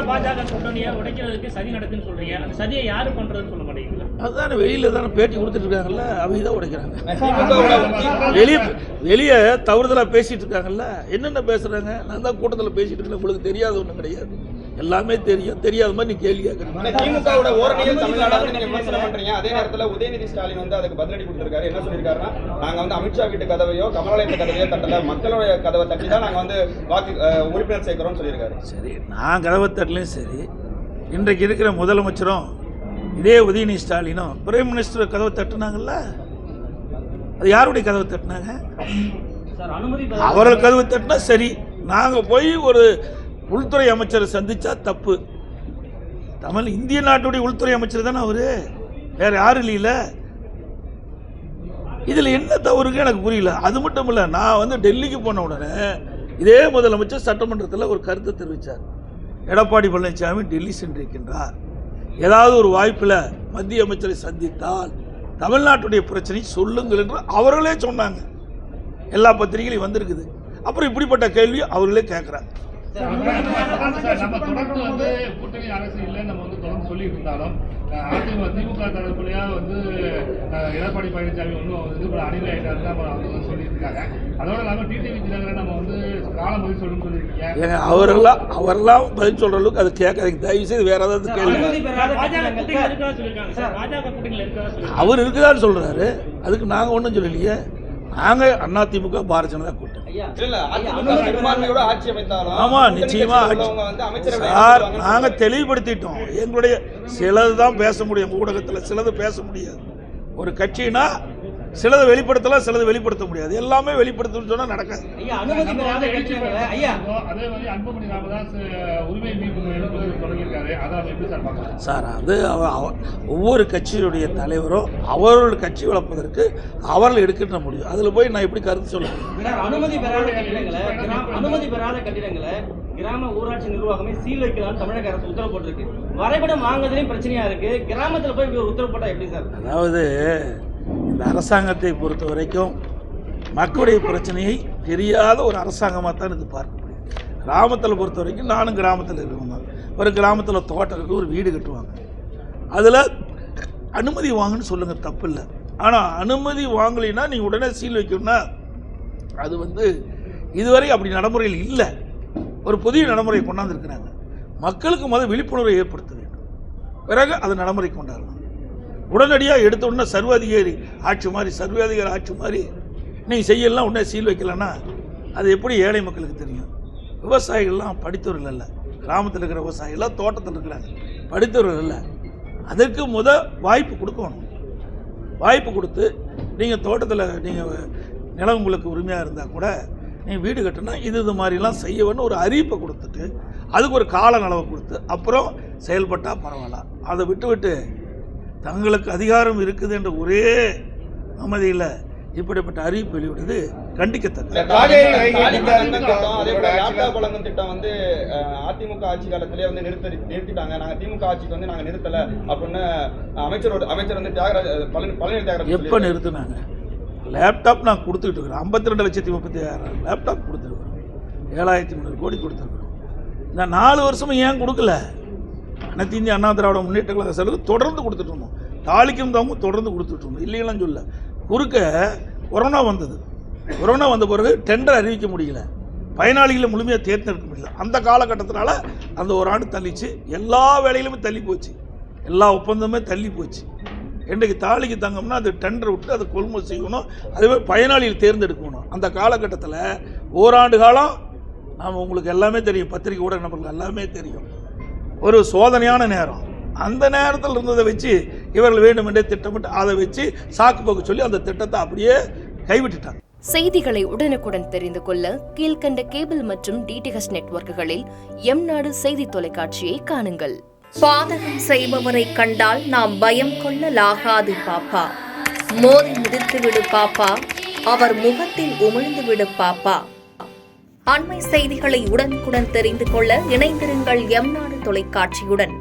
பாஜக கூட்டணியை உடைக்கிறதுக்கு சதி நடக்குன்னு சொல்றீங்க. அந்த சதியை யாரு பண்றதுன்னு சொல்ல மாட்டேங்குது. அதுதானே வெளியில தானே பேட்டி கொடுத்துட்டு இருக்காங்கல்ல, அவங்க தான் உடைக்கிறாங்க. வெளியே தவறுதலா பேசிட்டு இருக்காங்கல்ல, என்னென்ன பேசுறாங்க? நான் தான் கூட்டத்தில் பேசிட்டு இருக்கேன், உங்களுக்கு தெரியாத ஒன்றும் கிடையாது, எல்லாமே தெரியும். தெரியாத மாதிரி நீ கேள்வி கேட்கறீங்க. திமுகவோட ஓரணியில் தமிழ்நாடு நீங்க விமர்சனம் பண்றீங்க. அதே நேரத்தில் உதயநிதி ஸ்டாலின் வந்து அதுக்கு பதிலடி கொடுத்திருக்காரு. என்ன சொல்லியிருக்காருன்னா, நாங்க வந்து அமித்ஷா வீட்டு கதவையோ கமலாலயத்து கதவையோ தட்டல, மக்களுடைய கதவை தட்டி தான் நாங்க வந்து வாக்கு உறுப்பினர் சேர்க்கிறோம்னு சொல்லியிருக்காரு. சரி, நான் கதவை தட்டலையும் சரி, இன்றைக்கு இருக்கிற முதலமைச்சரும் இதே உதயநிதி ஸ்டாலினும் பிரைம் மினிஸ்டர் கதவை தட்டுனாங்கல்ல, அது யாருடைய கதவை தட்டினாங்க? அவர்கள் கதவை தட்டினா சரி. நாங்கள் போய் ஒரு உள்துறை அமைச்சரை சந்திச்சா தப்பு. இந்திய நாட்டுடைய உள்துறை அமைச்சர் தானே அவரு, வேற யாரும் இல்லையில. இதில் என்ன தவறுங்க எனக்கு புரியல. அது மட்டும் இல்லை, நான் வந்து டெல்லிக்கு போன உடனே இதே முதலமைச்சர் சட்டமன்றத்தில் ஒரு கருத்தை தெரிவித்தார். எடப்பாடி பழனிசாமி டெல்லி சென்றிருக்கின்றார், ஏதாவது ஒரு வாய்ப்பில் மத்திய அமைச்சரை சந்தித்தால் தமிழ்நாட்டுடைய பிரச்சனை சொல்லுங்கள் என்று அவர்களே சொன்னாங்க. எல்லா பத்திரிகையிலும் வந்திருக்குது. அப்புறம் இப்படிப்பட்ட கேள்வி அவர்களே கேட்குறாங்க. நம்ம தொடர்ந்து வந்து கூட்டணி அரசு இல்லை நம்ம வந்து தொடர்ந்து சொல்லிட்டு இருந்தாலும் திமுக தரப்புலையா வந்து எடப்பாடி பழனிசாமி ஒன்றும் அணிலை ஆகிட்டாரு அவங்க சொல்லிட்டு இருக்காங்க. அதோட இல்லாமல் டிடிவி தினகரன் நம்ம வந்து காலம் பதில் சொல்லணும்னு சொல்லியிருக்கீங்க. அவரெல்லாம் பதில் சொல்ற அளவுக்கு அது கேட்காதீங்க தயவு செய்து. வேற ஏதாவது கேள்வி அவர் இருக்குதான்னு சொல்றாரு, அதுக்கு நாங்கள் ஒன்றும் சொல்லலையே. நாங்கள் அதிமுக பாரதிய ஜனதா கூட்டணி. ஆமா, நிச்சயமா சார், நாங்கள் தெளிவுபடுத்திட்டோம். எங்களுடைய சிலது தான் பேச முடியும் ஊடகத்தில், சிலது பேச முடியாது. ஒரு கட்சினா சிலதை வெளிப்படுத்தலாம், சிலதை வெளிப்படுத்த முடியாது. எல்லாமே வெளிப்படுத்தணும்னு சொன்னா நடக்காது. சார், அது ஒவ்வொரு கட்சியுடைய தலைவரும் அவர்கள் கட்சி வளர்ப்பதற்கு அவர்கள் எடுக்கின்ற முடியும். அதுல போய் நான் எப்படி கருத்து சொல்ல முடியும்? அனுமதி பெறாத கட்டிடங்களை கிராம ஊராட்சி நிர்வாகமே சீல் வைக்கலாம் தமிழக அரசு உத்தரவு போட்டிருக்கு. வரைபடம் வாங்குறதுலயும் பிரச்சனையா இருக்கு. கிராமத்தில் போய் இப்படி ஒரு உத்தரவு போட்டா எப்படி சார்? அதாவது இந்த அரசாங்கத்தை பொறுத்த வரைக்கும் மக்களுடைய பிரச்சனையை தெரியாத ஒரு அரசாங்கமாக தான் இது பார்க்க முடியும். கிராமத்தில் பொறுத்த வரைக்கும் நானும் கிராமத்தில் இருக்கணும். ஒரு கிராமத்தில் தோட்டம் இருக்கு, ஒரு வீடு கட்டுவாங்க, அதில் அனுமதி வாங்கன்னு சொல்லுங்கள், தப்பு இல்லை. ஆனால் அனுமதி வாங்கலைன்னா நீங்கள் உடனே சீல் வைக்கணும்னா அது வந்து இதுவரை அப்படி நடைமுறையில் இல்லை. ஒரு புதிய நடைமுறையை கொண்டாந்துருக்கிறாங்க. மக்களுக்கு முதல் விழிப்புணர்வை ஏற்படுத்த வேண்டும், பிறகு அதை நடைமுறை கொண்டாடணும். உடனடியாக எடுத்த உடனே சர்வாதிகாரி ஆட்சி மாதிரி, சர்வாதிகாரி ஆட்சி மாதிரி நீங்கள் செய்யலாம், உடனே சீல் வைக்கலன்னா அது எப்படி ஏழை மக்களுக்கு தெரியும்? விவசாயிகள்லாம் படித்தவர்கள் இல்லை, கிராமத்தில் இருக்கிற விவசாயிகள்லாம் தோட்டத்தில் இருக்கிறாங்க, படித்தவர்கள் இல்லை. அதற்கு வாய்ப்பு கொடுக்கணும். வாய்ப்பு கொடுத்து நீங்கள் தோட்டத்தில் நீங்கள் நிலம் உங்களுக்கு உரிமையாக இருந்தால் கூட நீங்கள் வீடு கட்டினா இது மாதிரிலாம் செய்ய வேணும் ஒரு அறிவிப்பை கொடுத்துட்டு அதுக்கு ஒரு கால அளவை கொடுத்து அப்புறம் செயல்பட்டால் பரவாயில்ல. அதை விட்டு தங்களுக்கு அதிகாரம் இருக்குது என்ற ஒரே அமைதியில் இப்படிப்பட்ட அறிவிப்பு வெளியிடுவது கண்டிக்கத்தக்கது. திட்டம் வந்து அதிமுக ஆட்சி காலத்திலே வந்து நிறுத்திட்டாங்க. நாங்க திமுக ஆட்சிக்கு வந்து நாங்க நிறுத்தல அப்படின்னு அமைச்சர் வந்து பழனி தியாகராஜன் எப்ப நிறுத்தினாங்க? லேப்டாப் நான் கொடுத்துக்கிட்டு இருக்கிறேன். 52,36,000 லேப்டாப் கொடுத்துருக்குறோம். 7,300 கோடி கொடுத்துருக்குறோம். இந்த 4 வருஷமும் ஏன் கொடுக்கல? அனைத்து இந்திய அண்ணா திராவிட முன்னேற்ற கழக செலவு தொடர்ந்து கொடுத்துட்டு இருந்தோம். தாலிக்கும் தாங்க தொடர்ந்து கொடுத்துட்டு இருந்தோம். இல்லைங்களாம் சொல்ல. குறுக்க கொரோனா வந்தது. கொரோனா வந்த பிறகு டெண்டர் அறிவிக்க முடியல, பயனாளிகளை முழுமையாக தேர்ந்தெடுக்க முடியல. அந்த காலகட்டத்தினால அந்த ஒரு ஆண்டு தள்ளிச்சு. எல்லா வேலையிலுமே தள்ளி போச்சு, எல்லா ஒப்பந்தமே தள்ளி போச்சு. இன்றைக்கு தாலிக்கு தங்கம்னா அது டெண்டர் விட்டு அதை கொள்முதல் செய்யணும், அதுமாதிரி பயனாளிகள் தேர்ந்தெடுக்கணும். அந்த காலகட்டத்தில் ஓராண்டு காலம் நாம் உங்களுக்கு எல்லாமே தெரியும், பத்திரிகை ஊடக நபர்களுக்கு எல்லாமே தெரியும், ஒரு சோதனையான நேரம். அந்த நேரத்தில் இருந்ததை வச்சு இவர்கள் வேண்டுமென்றே திட்டமிட்டு அதை வச்சு சாக்கு போக்கு சொல்லி அந்த திட்டத்தை அப்படியே கைவிட்டுட்டாங்க. செய்திகளை உடனுக்குடன் தெரிந்து கொள்ள கீழ்கண்ட கேபிள் மற்றும் டிடிஹெச் நெட்வொர்க்குகளில் எம்நாடு செய்தி தொலைக்காட்சியை காணுங்கள். பாதகம் செய்பவரை கண்டால் நாம் பயம் கொள்ளலாகாது பாப்பா. மோதி மிதித்துவிடு பாப்பா, அவர் முகத்தில் உமிழ்ந்து விடு பாப்பா. அண்மை செய்திகளை உடனுக்குடன் தெரிந்து கொள்ள இணைந்திருங்கள் எம்நாடு தொலைக்காட்சியுடன்.